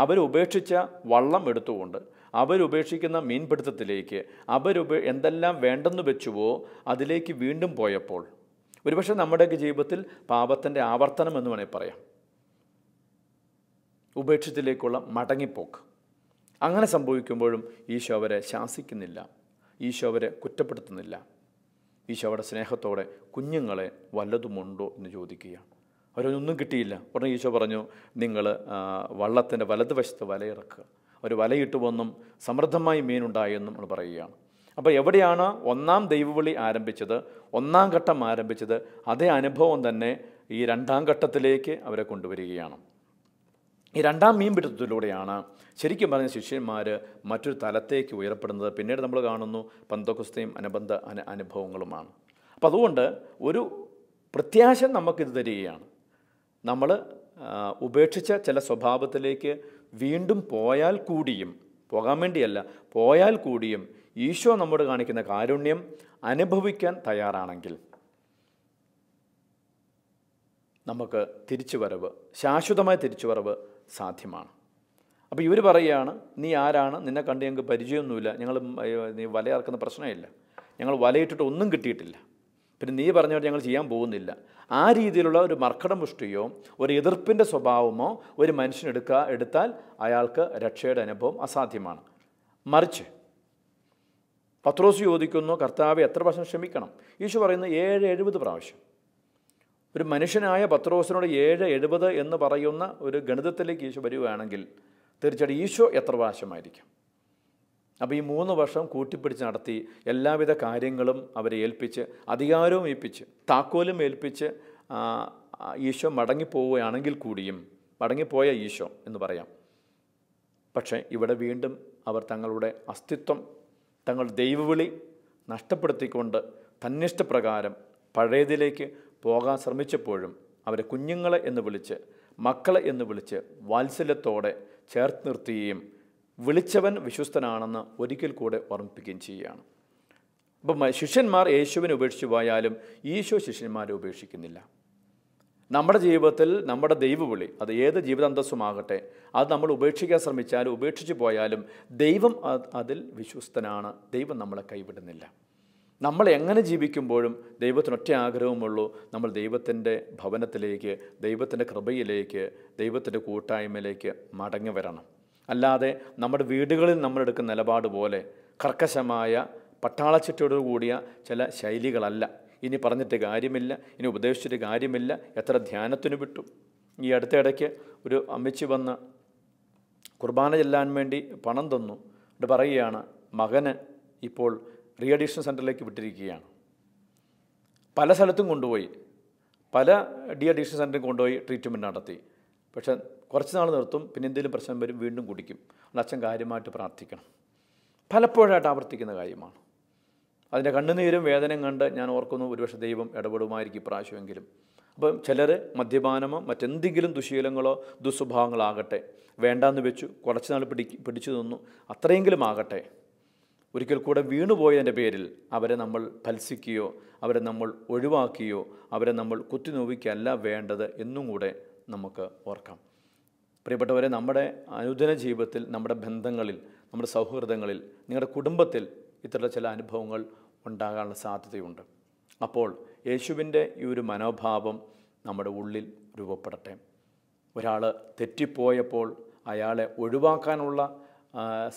അവരുപേക്ഷിച്ച വള്ളം എടുത്തുകൊണ്ട് അവരുപേക്ഷിക്കുന്ന മീൻപിടുത്തത്തിലേക്ക് എന്തെല്ലാം വേണ്ടെന്ന് വെച്ചുവോ അതിലേക്ക് വീണ്ടും പോയപ്പോൾ ഒരുപക്ഷെ നമ്മുടെയൊക്കെ ജീവിതത്തിൽ പാപത്തിൻ്റെ ആവർത്തനം എന്ന് വേണമെങ്കിൽ പറയാം, ഉപേക്ഷത്തിലേക്കുള്ള മടങ്ങിപ്പോക്ക്. അങ്ങനെ സംഭവിക്കുമ്പോഴും ഈശോ അവരെ ശാസിക്കുന്നില്ല, ഈശോ അവരെ കുറ്റപ്പെടുത്തുന്നില്ല. ഈശോ അവിടെ സ്നേഹത്തോടെ കുഞ്ഞുങ്ങളെ വല്ലതുമുണ്ടോ എന്ന് ചോദിക്കുകയാണ്. അവരൊന്നും കിട്ടിയില്ല. ഉടനെ ഈശോ പറഞ്ഞു, നിങ്ങൾ വള്ളത്തിൻ്റെ വലതുവശത്ത് വലയിറക്കുക. അവർ വലയിട്ട് വന്നും സമൃദ്ധമായി മീനുണ്ടായെന്നും നമ്മൾ പറയുകയാണ്. അപ്പോൾ എവിടെയാണ് ഒന്നാം ദൈവവിളി ആരംഭിച്ചത്, ഒന്നാം ഘട്ടം ആരംഭിച്ചത്, അതേ അനുഭവം തന്നെ ഈ 2ാം ഘട്ടത്തിലേക്ക് അവരെ കൊണ്ടുവരികയാണ്. ഈ 2ാം മീൻപിടുത്തത്തിലൂടെയാണ് ശരിക്കും പറഞ്ഞ ശിഷ്യന്മാർ മറ്റൊരു തലത്തേക്ക് ഉയർപ്പെടുന്നത്. പിന്നീട് നമ്മൾ കാണുന്നു പെന്തക്കോസ്തയും അനുബന്ധ അനുഭവങ്ങളുമാണ്. അപ്പോൾ അതുകൊണ്ട് ഒരു പ്രത്യാശ നമുക്കിത് തരികയാണ്. നമ്മൾ ഉപേക്ഷിച്ച ചില സ്വഭാവത്തിലേക്ക് വീണ്ടും പോയാൽ കൂടിയും, പോകാൻ വേണ്ടിയല്ല, പോയാൽ കൂടിയും ഈശോ നമ്മോട് കാണിക്കുന്ന കാരുണ്യം അനുഭവിക്കാൻ തയ്യാറാണെങ്കിൽ നമുക്ക് തിരിച്ചുവരവ്, ശാശ്വതമായ തിരിച്ചുവരവ് സാധ്യമാണ്. അപ്പോൾ ഇവർ പറയുകയാണ്, നീ ആരാണ്, നിന്നെ കണ്ട് ഞങ്ങൾക്ക് പരിചയമൊന്നുമില്ല, നീ വലയിറക്കുന്ന പ്രശ്നമില്ല, ഞങ്ങൾ വലയിട്ടിട്ട് ഒന്നും കിട്ടിയിട്ടില്ല, പിന്നെ നീ പറഞ്ഞോട്ട് ഞങ്ങൾ ചെയ്യാൻ പോകുന്നില്ല. ആ രീതിയിലുള്ള ഒരു മർക്കടമുഷ്ടിയോ ഒരു എതിർപ്പിൻ്റെ സ്വഭാവമോ ഒരു മനുഷ്യൻ എടുത്താൽ അയാൾക്ക് രക്ഷയുടെ അനുഭവം അസാധ്യമാണ്. മറിച്ച് പത്രോസ് ചോദിക്കുന്നു, കർത്താവെ എത്ര പ്രാവശ്യം ക്ഷമിക്കണം? ഈശോ പറയുന്നത് 770 പ്രാവശ്യം. ഒരു മനുഷ്യനായ പത്രോസിനോട് 770 എന്ന് പറയുന്ന ഒരു ഗണിതത്തിലേക്ക് ഈശോ വരികയാണെങ്കിൽ തീർച്ചയായിട്ടും ഈശോ എത്ര പ്രാവശ്യമായിരിക്കും? അപ്പോൾ ഈ 3 വർഷം കൂട്ടിപ്പിടിച്ച് നടത്തി എല്ലാവിധ കാര്യങ്ങളും അവരെ ഏൽപ്പിച്ച്, അധികാരവും ഏൽപ്പിച്ച്, താക്കോലും ഏൽപ്പിച്ച് ഈശോ മടങ്ങിപ്പോവുകയാണെങ്കിൽ കൂടിയും, മടങ്ങിപ്പോയ ഈശോ എന്ന് പറയാം. പക്ഷേ ഇവിടെ വീണ്ടും അവർ തങ്ങളുടെ അസ്തിത്വം, തങ്ങളുടെ ദൈവവിളി നഷ്ടപ്പെടുത്തിക്കൊണ്ട് തന്നിഷ്ടപ്രകാരം പഴയതിലേക്ക് പോകാൻ ശ്രമിച്ചപ്പോഴും അവരെ കുഞ്ഞുങ്ങളെ എന്ന് വിളിച്ച്, മക്കളെ എന്ന് വിളിച്ച് വാത്സല്യത്തോടെ ചേർത്ത് നിർത്തുകയും വിളിച്ചവൻ വിശ്വസ്തനാണെന്ന് ഒരിക്കൽ കൂടെ ഓർമ്മിപ്പിക്കുകയും ചെയ്യുകയാണ്. അപ്പം ശിഷ്യന്മാർ യേശുവിനെ ഉപേക്ഷിച്ച് പോയാലും ഈശോ ശിഷ്യന്മാരെ ഉപേക്ഷിക്കുന്നില്ല. നമ്മുടെ ജീവിതത്തിൽ നമ്മുടെ ദൈവവിളി, അത് ഏത് ജീവിതാന്തസ്സുമാകട്ടെ, അത് നമ്മൾ ഉപേക്ഷിക്കാൻ ശ്രമിച്ചാലും ഉപേക്ഷിച്ച് പോയാലും ദൈവം അതിൽ വിശ്വസ്തനാണ്. ദൈവം നമ്മളെ കൈവിടുന്നില്ല. നമ്മൾ എങ്ങനെ ജീവിക്കുമ്പോഴും ദൈവത്തിനൊറ്റ ആഗ്രഹമുള്ളൂ, നമ്മൾ ദൈവത്തിൻ്റെ ഭവനത്തിലേക്ക്, ദൈവത്തിൻ്റെ കൃപയിലേക്ക്, ദൈവത്തിൻ്റെ കൂട്ടായ്മയിലേക്ക് മടങ്ങി വരണം. അല്ലാതെ നമ്മുടെ വീടുകളിൽ നമ്മളെടുക്കുന്ന നിലപാട് പോലെ കർക്കശമായ പട്ടാളച്ചിട്ടോടു കൂടിയ ചില ശൈലികളല്ല. ഇനി പറഞ്ഞിട്ട് കാര്യമില്ല, ഇനി ഉപദേശിച്ചിട്ട് കാര്യമില്ല, എത്ര ധ്യാനത്തിന് വിട്ടു. ഈ അടുത്തിടയ്ക്ക് ഒരു അമ്മച്ചി വന്ന് കുർബാന ചെല്ലാൻ വേണ്ടി പണം തന്നു. എന്നിട്ട് പറയുകയാണ്, മകന് ഇപ്പോൾ റീ അഡിക്ഷൻ സെൻ്ററിലേക്ക് വിട്ടിരിക്കുകയാണ്. പല സ്ഥലത്തും കൊണ്ടുപോയി, പല ഡി അഡിക്ഷൻ സെൻ്ററിൽ കൊണ്ടുപോയി ട്രീറ്റ്മെൻറ്റ് നടത്തി. പക്ഷേ കുറച്ച് നാൾ നിർത്തും, പിന്നെ എന്തെങ്കിലും പ്രശ്നം വരും, വീണ്ടും കുടിക്കും. അത് അച്ഛൻ കാര്യമായിട്ട് പ്രാർത്ഥിക്കണം. പലപ്പോഴായിട്ട് ആവർത്തിക്കുന്ന കാര്യമാണ്. അതിൻ്റെ കണ്ണുനീരും വേദനയും കണ്ട് ഞാൻ ഓർക്കുന്നു, ഒരുപക്ഷെ ദൈവം ഇടപെടുമായിരിക്കും ഇപ്രാവശ്യമെങ്കിലും. അപ്പം ചിലർ മദ്യപാനമോ മറ്റെന്തെങ്കിലും ദുശീലങ്ങളോ ദുസ്വഭാവങ്ങളാകട്ടെ വേണ്ടാന്ന് വെച്ചു, കുറച്ച് നാൾ പിടിച്ചു നിന്നു, അത്രയെങ്കിലും ആകട്ടെ. ഒരിക്കൽ കൂടെ വീണുപോയതിൻ്റെ പേരിൽ അവരെ നമ്മൾ ഭത്സിക്കുകയോ അവരെ നമ്മൾ ഒഴിവാക്കുകയോ അവരെ നമ്മൾ കുത്തിനോവിക്കുകയല്ല വേണ്ടത് എന്നും കൂടെ നമുക്ക് ഓർക്കാം. പ്രിയപ്പെട്ടവരെ, നമ്മുടെ അനുദിന ജീവിതത്തിൽ, നമ്മുടെ ബന്ധങ്ങളിൽ, നമ്മുടെ സൗഹൃദങ്ങളിൽ, നിങ്ങളുടെ കുടുംബത്തിൽ ഇത്തരത്തിലുള്ള ചില അനുഭവങ്ങൾ ഉണ്ടാകാനുള്ള സാധ്യതയുണ്ട്. അപ്പോൾ യേശുവിൻ്റെ ഈ ഒരു മനോഭാവം നമ്മുടെ ഉള്ളിൽ രൂപപ്പെടട്ടെ. ഒരാൾ തെറ്റിപ്പോയപ്പോൾ അയാളെ ഒഴിവാക്കാനുള്ള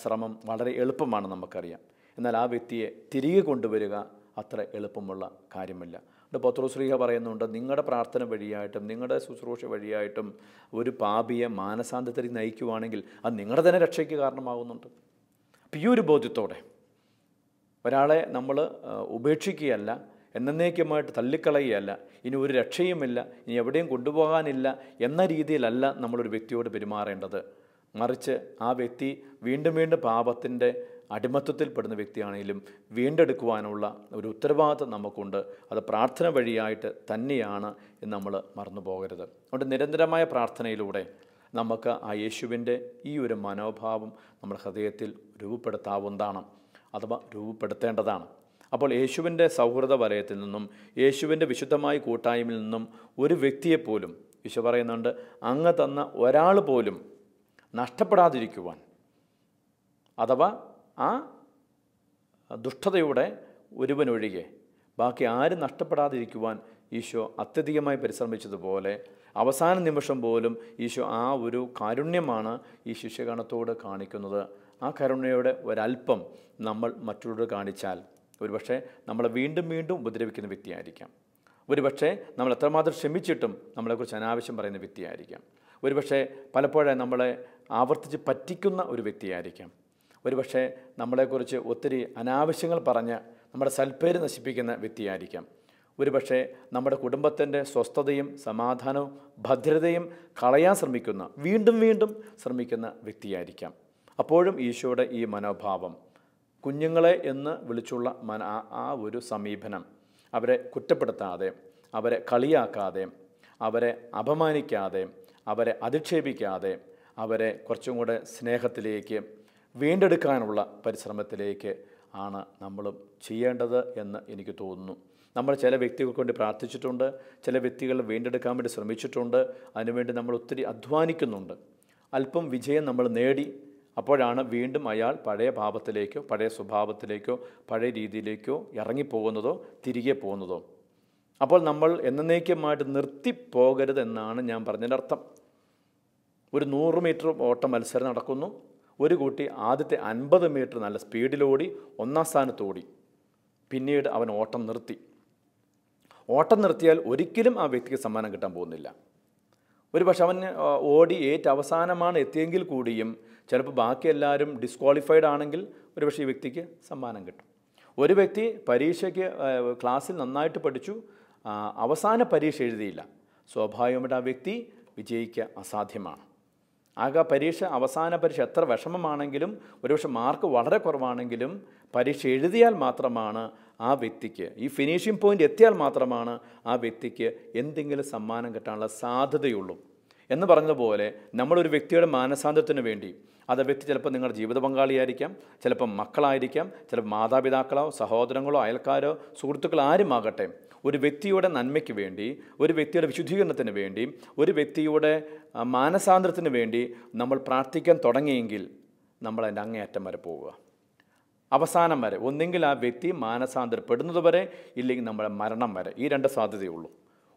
ശ്രമം വളരെ എളുപ്പമാണ്, നമുക്കറിയാം. എന്നാൽ ആ വ്യക്തിയെ തിരികെ കൊണ്ടുവരിക അത്ര എളുപ്പമുള്ള കാര്യമല്ല. പത്രോസ് ശ്ലീഹ പറയുന്നുണ്ട്, നിങ്ങളുടെ പ്രാർത്ഥന വഴിയായിട്ടും നിങ്ങളുടെ ശുശ്രൂഷ വഴിയായിട്ടും ഒരു പാപിയെ മാനസാന്തരത്തിലേക്ക് നയിക്കുവാണെങ്കിൽ അത് നിങ്ങളുടെ തന്നെ രക്ഷയ്ക്ക് കാരണമാകുന്നുണ്ട്. അപ്പോൾ ഈ ഒരു ബോധ്യത്തോടെ ഒരാളെ നമ്മൾ ഉപേക്ഷിക്കുകയല്ല, എന്നേക്കുമായിട്ട് തള്ളിക്കളയുകയല്ല, ഇനി ഒരു രക്ഷയുമില്ല, ഇനി എവിടെയും കൊണ്ടുപോകാനില്ല എന്ന രീതിയിലല്ല നമ്മളൊരു വ്യക്തിയോട് പെരുമാറേണ്ടത്. മറിച്ച് ആ വ്യക്തി വീണ്ടും വീണ്ടും പാപത്തിൻ്റെ അടിമത്വത്തിൽപ്പെടുന്ന വ്യക്തിയാണെങ്കിലും വീണ്ടെടുക്കുവാനുള്ള ഒരു ഉത്തരവാദിത്വം നമുക്കുണ്ട്. അത് പ്രാർത്ഥന വഴിയായിട്ട് തന്നെയാണ് എന്ന് നമ്മൾ മറന്നു പോകരുത്. അതുകൊണ്ട് നിരന്തരമായ പ്രാർത്ഥനയിലൂടെ നമുക്ക് ആ യേശുവിൻ്റെ ഈ ഒരു മനോഭാവം നമ്മുടെ ഹൃദയത്തിൽ രൂപപ്പെടുത്താവുന്നതാണ്, അഥവാ രൂപപ്പെടുത്തേണ്ടതാണ്. അപ്പോൾ യേശുവിൻ്റെ സൗഹൃദ വലയത്തിൽ നിന്നും യേശുവിൻ്റെ വിശുദ്ധമായ കൂട്ടായ്മയിൽ നിന്നും ഒരു വ്യക്തിയെപ്പോലും ഈശോ പറയുന്നുണ്ട്, അങ്ങ് തന്ന ഒരാൾ പോലും നഷ്ടപ്പെടാതിരിക്കുവാൻ, അഥവാ ആ ദുഷ്ടതയുടെ ഒരുവനൊഴികെ ബാക്കി ആരും നഷ്ടപ്പെടാതിരിക്കുവാൻ ഈശോ അത്യധികമായി പരിശ്രമിച്ചതുപോലെ അവസാന നിമിഷം പോലും ഈശോ ആ ഒരു കാരുണ്യമാണ് ഈ ശിഷ്യഗണത്തോട് കാണിക്കുന്നത്. ആ കരുണയുടെ ഒരല്പം നമ്മൾ മറ്റുള്ളവരോട് കാണിച്ചാൽ ഒരുപക്ഷെ നമ്മളെ വീണ്ടും വീണ്ടും ഉപദ്രവിക്കുന്ന വ്യക്തിയായിരിക്കാം. ഒരുപക്ഷെ നമ്മൾ എത്രമാത്രം ക്ഷമിച്ചിട്ടും നമ്മളെക്കുറിച്ച് അനാവശ്യം പറയുന്ന വ്യക്തിയായിരിക്കാം. ഒരുപക്ഷെ പലപ്പോഴും നമ്മളെ ആവർത്തിച്ച് പറ്റിക്കുന്ന ഒരു വ്യക്തിയായിരിക്കാം. ഒരുപക്ഷെ നമ്മളെക്കുറിച്ച് ഒത്തിരി അനാവശ്യങ്ങൾ പറഞ്ഞ് നമ്മുടെ സൽപ്പേര് നശിപ്പിക്കുന്ന വ്യക്തിയായിരിക്കാം. ഒരുപക്ഷെ നമ്മുടെ കുടുംബത്തിൻ്റെ സ്വസ്ഥതയും സമാധാനവും ഭദ്രതയും കളയാൻ ശ്രമിക്കുന്ന, വീണ്ടും വീണ്ടും ശ്രമിക്കുന്ന വ്യക്തിയായിരിക്കാം. അപ്പോഴും ഈശോയുടെ ഈ മനോഭാവം, കുഞ്ഞുങ്ങളെ എന്ന് വിളിച്ചുള്ള ആ ഒരു സമീപനം, അവരെ കുറ്റപ്പെടുത്താതെ, അവരെ കളിയാക്കാതെ, അവരെ അപമാനിക്കാതെ, അവരെ അധിക്ഷേപിക്കാതെ, അവരെ കുറച്ചും കൂടെ സ്നേഹത്തിലേക്ക് വീണ്ടെടുക്കാനുള്ള പരിശ്രമത്തിലേക്ക് ആണ് നമ്മളും ചെയ്യേണ്ടത് എന്ന് എനിക്ക് തോന്നുന്നു. നമ്മൾ ചില വ്യക്തികൾക്ക് വേണ്ടി പ്രാർത്ഥിച്ചിട്ടുണ്ട്, ചില വ്യക്തികൾ വീണ്ടെടുക്കാൻ വേണ്ടി ശ്രമിച്ചിട്ടുണ്ട്, അതിനുവേണ്ടി നമ്മൾ ഒത്തിരി അധ്വാനിക്കുന്നുണ്ട്. അല്പം വിജയം നമ്മൾ നേടി, അപ്പോഴാണ് വീണ്ടും അയാൾ പഴയ പാപത്തിലേക്കോ പഴയ സ്വഭാവത്തിലേക്കോ പഴയ രീതിയിലേക്കോ ഇറങ്ങിപ്പോകുന്നതോ തിരികെ പോകുന്നതോ. അപ്പോൾ നമ്മൾ എന്നേക്കുമായിട്ട് നിർത്തിപ്പോകരുതെന്നാണ് ഞാൻ പറഞ്ഞതിനർത്ഥം. ഒരു 100 മീറ്റർ ഓട്ട മത്സരം നടക്കുന്നു. ഒരു കുട്ടി ആദ്യത്തെ 50 മീറ്റർ നല്ല സ്പീഡിലോടി 1ാം സ്ഥാനത്തോടി. പിന്നീട് അവൻ ഓട്ടം നിർത്തി. ഓട്ടം നിർത്തിയാൽ ഒരിക്കലും ആ വ്യക്തിക്ക് സമ്മാനം കിട്ടാൻ പോകുന്നില്ല. ഒരു പക്ഷെ അവൻ ഓടി അവസാനമാണ് എത്തിയെങ്കിൽ കൂടിയും ചിലപ്പോൾ ബാക്കി എല്ലാവരും ഡിസ്ക്വാളിഫൈഡ് ആണെങ്കിൽ ഒരുപക്ഷെ ഈ വ്യക്തിക്ക് സമ്മാനം കിട്ടും. ഒരു വ്യക്തി പരീക്ഷയ്ക്ക് ക്ലാസ്സിൽ നന്നായിട്ട് പഠിച്ചു, അവസാന പരീക്ഷ എഴുതിയില്ല, സ്വാഭാവികമായിട്ട് ആ വ്യക്തി വിജയിക്കുക അസാധ്യമാണ്. ആകെ പരീക്ഷ, അവസാന പരീക്ഷ എത്ര വിഷമമാണെങ്കിലും ഒരുപക്ഷെ മാർക്ക് വളരെ കുറവാണെങ്കിലും പരീക്ഷ എഴുതിയാൽ മാത്രമാണ് ആ വ്യക്തിക്ക്, ഈ ഫിനിഷിംഗ് പോയിൻ്റ് എത്തിയാൽ മാത്രമാണ് ആ വ്യക്തിക്ക് എന്തെങ്കിലും സമ്മാനം കിട്ടാനുള്ള സാധ്യതയുള്ളൂ. എന്ന് പറഞ്ഞതുപോലെ നമ്മളൊരു വ്യക്തിയുടെ മാനസാന്തരത്തിന് വേണ്ടി, അത് വ്യക്തി ചിലപ്പോൾ നിങ്ങളുടെ ജീവിത പങ്കാളിയായിരിക്കാം, ചിലപ്പോൾ മക്കളായിരിക്കാം, ചിലപ്പോൾ മാതാപിതാക്കളോ സഹോദരങ്ങളോ അയൽക്കാരോ സുഹൃത്തുക്കളോ ആരുമാകട്ടെ, ഒരു വ്യക്തിയുടെ നന്മയ്ക്ക് വേണ്ടി, ഒരു വ്യക്തിയുടെ വിശുദ്ധീകരണത്തിന് വേണ്ടി, ഒരു വ്യക്തിയുടെ മാനസാന്തരത്തിന് വേണ്ടി നമ്മൾ പ്രാർത്ഥിക്കാൻ തുടങ്ങിയെങ്കിൽ നമ്മൾ അതിൻ്റെ അങ്ങേയറ്റം വരെ പോവുക, അവസാനം വരെ. ഒന്നെങ്കിൽ ആ വ്യക്തി മാനസാന്തരപ്പെടുന്നത് വരെ, ഇല്ലെങ്കിൽ നമ്മുടെ മരണം വരെ. ഈ രണ്ട് സാധ്യതയുള്ളൂ.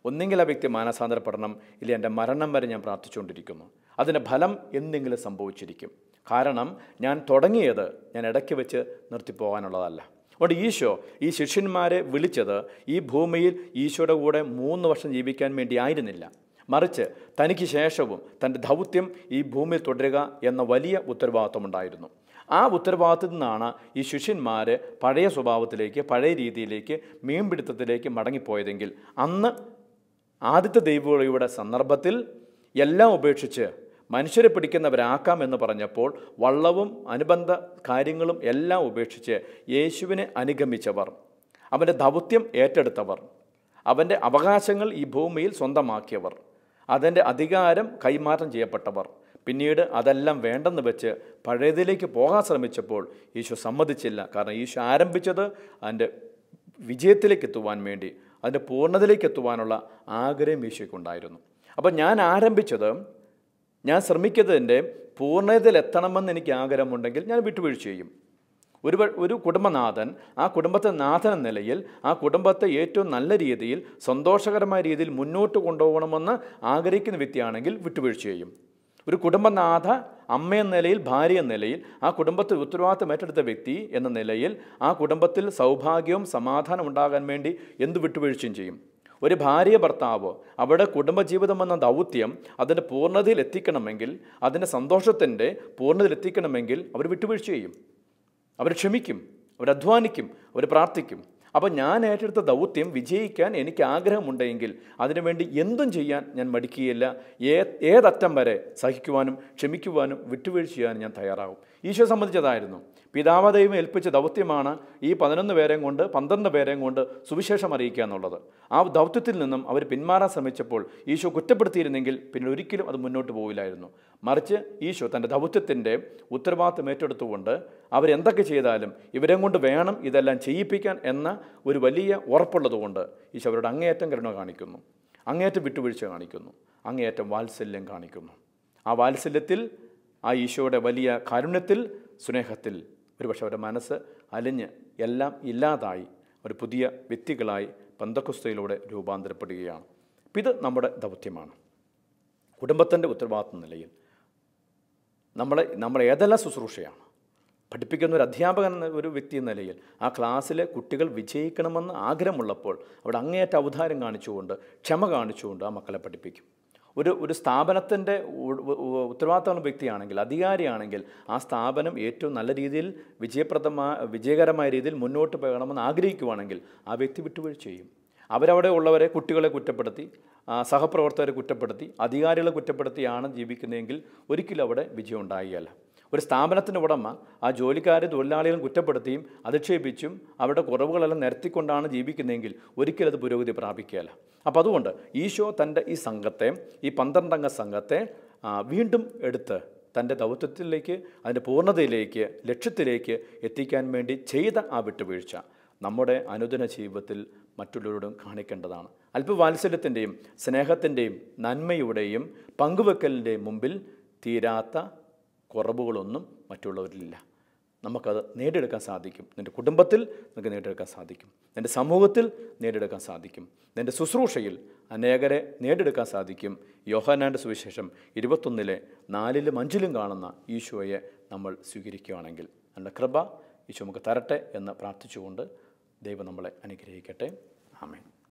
ഒന്നെങ്കിൽ ആ വ്യക്തി മാനസാന്തരപ്പെടണം, ഇല്ലെങ്കിൽ എൻ്റെ മരണം വരെ ഞാൻ പ്രാർത്ഥിച്ചുകൊണ്ടിരിക്കുന്നു. അതിൻ്റെ ഫലം എന്തെങ്കിലും സംഭവിച്ചിരിക്കും. കാരണം ഞാൻ തുടങ്ങിയത് ഞാൻ ഇടയ്ക്ക് വെച്ച് നിർത്തിപ്പോകാനുള്ളതല്ല. അതുകൊണ്ട് ഈശോ ഈ ശിഷ്യന്മാരെ വിളിച്ചത് ഈ ഭൂമിയിൽ ഈശോയുടെ കൂടെ 3 വർഷം ജീവിക്കാൻ വേണ്ടി ആയിരുന്നില്ല. മറിച്ച് തനിക്ക് ശേഷവും തൻ്റെ ദൗത്യം ഈ ഭൂമിയിൽ തുടരുക എന്ന വലിയ ഉത്തരവാദിത്വമുണ്ടായിരുന്നു. ആ ഉത്തരവാദിത്തത്തിൽ നിന്നാണ് ഈ ശിഷ്യന്മാർ പഴയ സ്വഭാവത്തിലേക്ക്, പഴയ രീതിയിലേക്ക്, മീൻപിടുത്തത്തിലേക്ക് മടങ്ങിപ്പോയതെങ്കിൽ, അന്ന് ആദ്യത്തെ ദൈവവിളിയുടെ സന്ദർഭത്തിൽ എല്ലാം ഉപേക്ഷിച്ച് മനുഷ്യരെ പിടിക്കുന്നവരാക്കാം എന്ന് പറഞ്ഞപ്പോൾ വള്ളവും അനുബന്ധ കാര്യങ്ങളും എല്ലാം ഉപേക്ഷിച്ച് യേശുവിനെ അനുഗമിച്ചവർ, അവൻ്റെ ദൗത്യം ഏറ്റെടുത്തവർ, അവൻ്റെ അവകാശങ്ങൾ ഈ ഭൂമിയിൽ സ്വന്തമാക്കിയവർ, അതിൻ്റെ അധികാരം കൈമാറ്റം ചെയ്യപ്പെട്ടവർ, പിന്നീട് അതെല്ലാം വേണ്ടെന്ന് വെച്ച് പഴയതിലേക്ക് പോകാൻ ശ്രമിച്ചപ്പോൾ ഈശോ സമ്മതിച്ചില്ല. കാരണം ഈശോ ആരംഭിച്ചത് അതിൻ്റെ വിജയത്തിലേക്ക് എത്തുവാൻ വേണ്ടി, അതിൻ്റെ പൂർണ്ണതയിലേക്ക് എത്തുവാനുള്ള ആഗ്രഹം ഈശോയ്ക്കുണ്ടായിരുന്നു. അപ്പോൾ ഞാൻ ആരംഭിച്ചത്, ഞാൻ ശ്രമിക്കുന്നതിൻ്റെ പൂർണ്ണതയിൽ എത്തണമെന്ന് എനിക്ക് ആഗ്രഹമുണ്ടെങ്കിൽ ഞാൻ വിട്ടുവീഴ്ച ചെയ്യും. ഒരു കുടുംബനാഥൻ ആ കുടുംബത്തെ നാഥൻ എന്ന നിലയിൽ ആ കുടുംബത്തെ ഏറ്റവും നല്ല രീതിയിൽ സന്തോഷകരമായ രീതിയിൽ മുന്നോട്ട് കൊണ്ടുപോകണമെന്ന് ആഗ്രഹിക്കുന്ന വ്യക്തിയാണെങ്കിൽ വിട്ടുവീഴ്ച ചെയ്യും. ഒരു കുടുംബനാഥ അമ്മയെന്ന നിലയിൽ, ഭാര്യ എന്ന നിലയിൽ, ആ കുടുംബത്തിൽ ഉത്തരവാദിത്തം ഏറ്റെടുത്ത വ്യക്തി എന്ന നിലയിൽ ആ കുടുംബത്തിൽ സൗഭാഗ്യവും സമാധാനം ഉണ്ടാകാൻ വേണ്ടി എന്ത് വിട്ടുവീഴ്ചയും ചെയ്യും. ഒരു ഭാര്യ ഭർത്താവോ അവിടെ കുടുംബജീവിതം എന്ന ദൗത്യം അതിൻ്റെ പൂർണ്ണതയിൽ എത്തിക്കണമെങ്കിൽ, അതിൻ്റെ സന്തോഷത്തിൻ്റെ പൂർണ്ണതയിൽ എത്തിക്കണമെങ്കിൽ അവർ വിട്ടുവീഴ്ച ചെയ്യും, അവർ ക്ഷമിക്കും, അവർ അധ്വാനിക്കും, അവർ പ്രാർത്ഥിക്കും. അപ്പോൾ ഞാൻ ഏറ്റെടുത്ത ദൗത്യം വിജയിക്കാൻ എനിക്ക് ആഗ്രഹമുണ്ടെങ്കിൽ അതിനുവേണ്ടി എന്തും ചെയ്യാൻ ഞാൻ മടിക്കുകയില്ല. ഏതറ്റം വരെ സഹിക്കുവാനും ക്ഷമിക്കുവാനും വിട്ടുവീഴ്ച ചെയ്യാനും ഞാൻ തയ്യാറാകും. ഈശോ സംബന്ധിച്ചതായിരുന്നു. പിതാവ് ദൈവം ഏൽപ്പിച്ച ദൗത്യമാണ് ഈ 11 പേരെയും കൊണ്ട് 12 പേരെയും കൊണ്ട് സുവിശേഷം അറിയിക്കുക എന്നുള്ളത്. ആ ദൗത്യത്തിൽ നിന്നും അവർ പിന്മാറാൻ ശ്രമിച്ചപ്പോൾ ഈശോ കുറ്റപ്പെടുത്തിയിരുന്നെങ്കിൽ പിന്നെ ഒരിക്കലും അത് മുന്നോട്ട് പോവില്ലായിരുന്നു. മറിച്ച് ഈശോ തൻ്റെ ദൗത്യത്തിൻ്റെ ഉത്തരവാദിത്വം ഏറ്റെടുത്തുകൊണ്ട് അവരെന്തൊക്കെ ചെയ്താലും ഇവരെ കൊണ്ട് വേണം ഇതെല്ലാം ചെയ്യിപ്പിക്കാൻ എന്ന ഒരു വലിയ ഉറപ്പുള്ളതുകൊണ്ട് ഈശോ അവരുടെ അങ്ങേയറ്റം കരുണ കാണിക്കുന്നു, അങ്ങേയറ്റം വിട്ടുവീഴ്ച കാണിക്കുന്നു, അങ്ങേയറ്റം വാത്സല്യം കാണിക്കുന്നു. ആ വാത്സല്യത്തിൽ, ആ ഈശോയുടെ വലിയ കാരുണ്യത്തിൽ, സ്നേഹത്തിൽ ഒരുപക്ഷെ അവരുടെ മനസ്സ് അലിഞ്ഞ് എല്ലാം ഇല്ലാതായി ഒരു പുതിയ വ്യക്തികളായി പെന്തക്കോസ്തയിലൂടെ രൂപാന്തരപ്പെടുകയാണ്. ഇത് നമ്മുടെ ദൗത്യമാണ്. കുടുംബത്തിൻ്റെ ഉത്തരവാദിത്വ നിലയിൽ നമ്മൾ ഏതെല്ലാം ശുശ്രൂഷയാണ് പഠിപ്പിക്കുന്ന ഒരു അധ്യാപകൻ എന്ന ഒരു വ്യക്തി എന്ന നിലയിൽ ആ ക്ലാസ്സിലെ കുട്ടികൾ വിജയിക്കണമെന്ന് ആഗ്രഹമുള്ളപ്പോൾ അവിടെ അങ്ങേയറ്റ ഔദാര്യം കാണിച്ചുകൊണ്ട്, ക്ഷമ കാണിച്ചുകൊണ്ട് ആ മക്കളെ പഠിപ്പിക്കും. ഒരു സ്ഥാപനത്തിൻ്റെ ഉത്തരവാദിത്തമുള്ള വ്യക്തിയാണെങ്കിൽ, അധികാരിയാണെങ്കിൽ ആ സ്ഥാപനം ഏറ്റവും നല്ല രീതിയിൽ വിജയകരമായ രീതിയിൽ മുന്നോട്ട് പോകണമെന്ന് ആഗ്രഹിക്കുവാണെങ്കിൽ ആ വ്യക്തി വിട്ടുവീഴ്ച ചെയ്യും. അവരവിടെ ഉള്ളവരെ, കുട്ടികളെ കുറ്റപ്പെടുത്തി, സഹപ്രവർത്തകരെ കുറ്റപ്പെടുത്തി, അധികാരികളെ കുറ്റപ്പെടുത്തിയാണ് ജീവിക്കുന്നതെങ്കിൽ ഒരിക്കലും അവിടെ വിജയം ഉണ്ടാകുകയല്ല. ഒരു സ്ഥാപനത്തിൻ്റെ ഉടമ ആ ജോലിക്കാരെ, തൊഴിലാളികളും കുറ്റപ്പെടുത്തിയും അധിക്ഷേപിച്ചും അവരുടെ കുറവുകളെല്ലാം നിരത്തിക്കൊണ്ടാണ് ജീവിക്കുന്നതെങ്കിൽ ഒരിക്കലും അത് പുരോഗതി പ്രാപിക്കുകയല്ല. അപ്പോൾ അതുകൊണ്ട് ഈശോ തൻ്റെ ഈ സംഘത്തെ, ഈ 12 അംഗ സംഘത്തെ വീണ്ടും എടുത്ത് തൻ്റെ ദൗത്യത്തിലേക്ക്, അതിൻ്റെ പൂർണ്ണതയിലേക്ക്, ലക്ഷ്യത്തിലേക്ക് എത്തിക്കാൻ വേണ്ടി ചെയ്ത ആ വിട്ടുവീഴ്ച നമ്മുടെ അനുദിന ജീവിതത്തിൽ മറ്റുള്ളവരോടും കാണിക്കേണ്ടതാണ്. അല്പവാത്സല്യത്തിൻ്റെയും സ്നേഹത്തിൻ്റെയും നന്മയുടെയും പങ്കുവെക്കലിൻ്റെയും മുമ്പിൽ തീരാത്ത കുറവുകളൊന്നും മറ്റുള്ളവരിലില്ല. നമുക്കത് നേടിയെടുക്കാൻ സാധിക്കും. നിൻ്റെ കുടുംബത്തിൽ നിനക്ക് നേടിയെടുക്കാൻ സാധിക്കും, നിൻ്റെ സമൂഹത്തിൽ നേടിയെടുക്കാൻ സാധിക്കും, നിൻ്റെ ശുശ്രൂഷയിൽ അനേകരെ നേടിയെടുക്കാൻ സാധിക്കും. യോഹന്നാൻ്റെ സുവിശേഷം 21:4-ലും 5-ലും കാണുന്ന ഈശോയെ നമ്മൾ സ്വീകരിക്കുകയാണെങ്കിൽ നല്ല കൃപ ഈശോ നമുക്ക് തരട്ടെ എന്ന് പ്രാർത്ഥിച്ചുകൊണ്ട് ദൈവം നമ്മളെ അനുഗ്രഹിക്കട്ടെ. ആമേൻ.